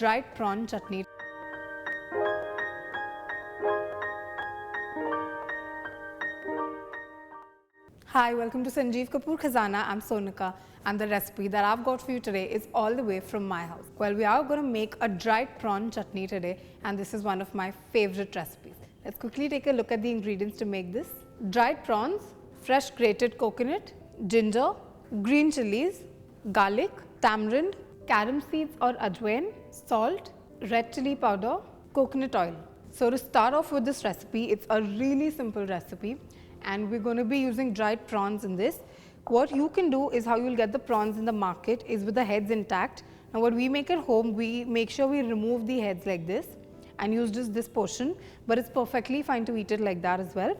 dried prawn chutney. Hi, welcome to Sanjeev Kapoor Khazana. I'm Sonika, and the recipe that I've got for you today is all the way from my house. Well, we are going to make a dried prawn chutney today, and this is one of my favorite recipes. Let's quickly take a look at the ingredients to make this. Dried prawns, fresh grated coconut, ginger, green chilies, garlic, tamarind, carom seeds or ajwain, salt, red chili powder, coconut oil. So to start off with this recipe, it's a really simple recipe and we're going to be using dried prawns in this. What you can do is how you'll get the prawns in the market is with the heads intact. Now what we make at home, we make sure we remove the heads like this and use just this portion, but it's perfectly fine to eat it like that as well.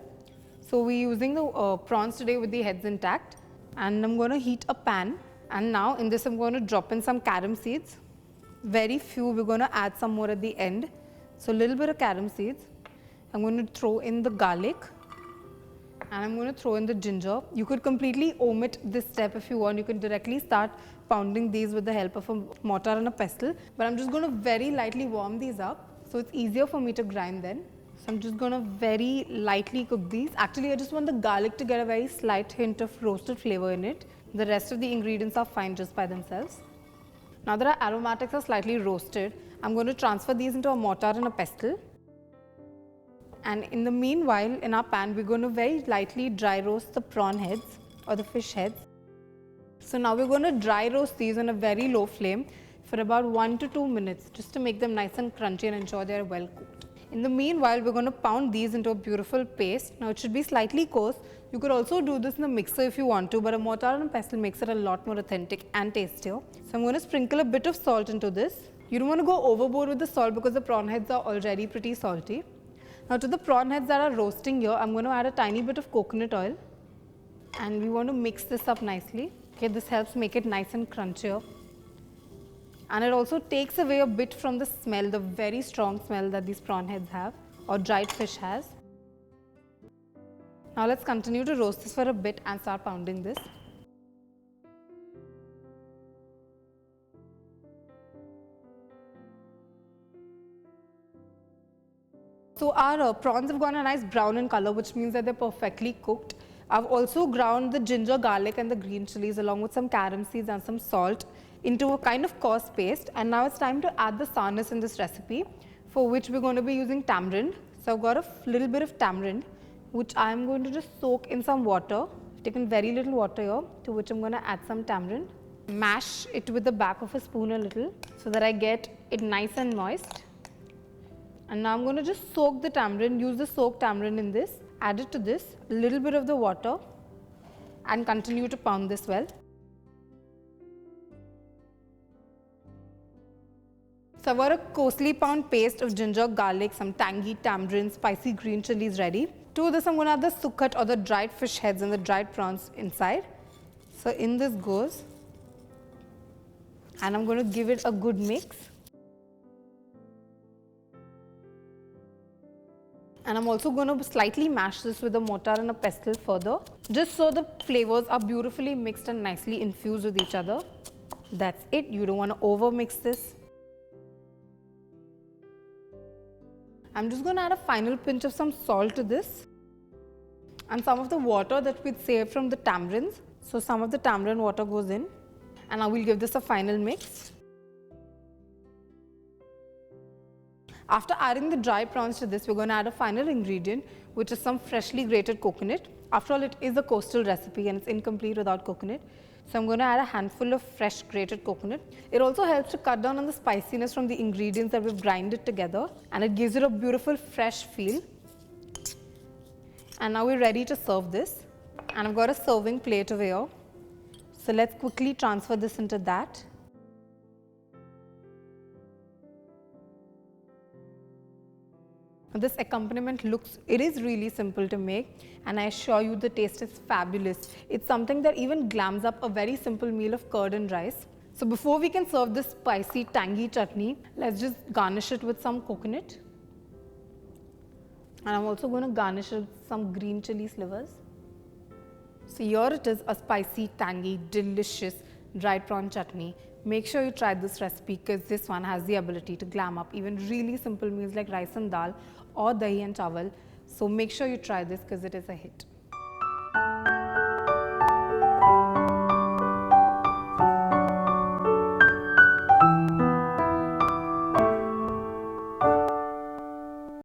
So we're using the prawns today with the heads intact, and I'm going to heat a pan, and now in this I'm going to drop in some carom seeds. Very few, we're going to add some more at the end. So a little bit of carom seeds. I'm going to throw in the garlic and I'm going to throw in the ginger. You could completely omit this step if you want. You can directly start pounding these with the help of a mortar and a pestle, but I'm just going to very lightly warm these up so it's easier for me to grind then. So I'm just going to very lightly cook these. Actually, I just want the garlic to get a very slight hint of roasted flavor in it. The rest of the ingredients are fine just by themselves. Now that our aromatics are slightly roasted, I'm going to transfer these into a mortar and a pestle. And in the meanwhile, in our pan, we're going to very lightly dry roast the prawn heads or the fish heads. So now we're going to dry roast these on a very low flame for about 1 to 2 minutes, just to make them nice and crunchy and ensure they're well cooked. In the meanwhile, we're going to pound these into a beautiful paste. Now it should be slightly coarse. You could also do this in a mixer if you want to, but a mortar and pestle makes it a lot more authentic and tastier. So I'm going to sprinkle a bit of salt into this. You don't want to go overboard with the salt because the prawn heads are already pretty salty. Now to the prawn heads that are roasting here, I'm going to add a tiny bit of coconut oil. And we want to mix this up nicely. Okay, this helps make it nice and crunchier. And it also takes away a bit from the smell, the very strong smell that these prawn heads have or dried fish has. Now let's continue to roast this for a bit and start pounding this. So our prawns have gone a nice brown in color, which means that they're perfectly cooked. I've also ground the ginger, garlic and the green chilies along with some carom seeds and some salt into a kind of coarse paste. And now it's time to add the sourness in this recipe, for which we're going to be using tamarind. So I've got a little bit of tamarind, which I'm going to just soak in some water. I've taken very little water here, to which I'm going to add some tamarind. Mash it with the back of a spoon a little so that I get it nice and moist. And now I'm going to just soak the tamarind, use the soaked tamarind in this, add it to this, a little bit of the water and continue to pound this well. So I've got a coarsely pound paste of ginger, garlic, some tangy tamarind, spicy green chilies ready. To this I'm going to add the sukhat or the dried fish heads and the dried prawns inside. So in this goes, and I'm going to give it a good mix. And I'm also going to slightly mash this with a mortar and a pestle further, just so the flavors are beautifully mixed and nicely infused with each other. That's it. You don't want to over mix this. I'm just going to add a final pinch of some salt to this and some of the water that we'd saved from the tamarinds. So some of the tamarind water goes in, and I will give this a final mix. After adding the dry prawns to this, we're going to add a final ingredient, which is some freshly grated coconut. After all, it is a coastal recipe and it's incomplete without coconut. So I'm going to add a handful of fresh grated coconut. It also helps to cut down on the spiciness from the ingredients that we've grinded together, and it gives it a beautiful fresh feel. And now we're ready to serve this. And I've got a serving plate over here. So let's quickly transfer this into that. This accompaniment it is really simple to make, and I assure you the taste is fabulous. It's something that even glams up a very simple meal of curd and rice. So before we can serve this spicy, tangy chutney, let's just garnish it with some coconut. And I'm also going to garnish it with some green chili slivers. So here it is, a spicy, tangy, delicious dried prawn chutney Make sure you try this recipe because this one has the ability to glam up even really simple meals like rice and dal or dahi and chawal. So make sure you try this because it is a hit.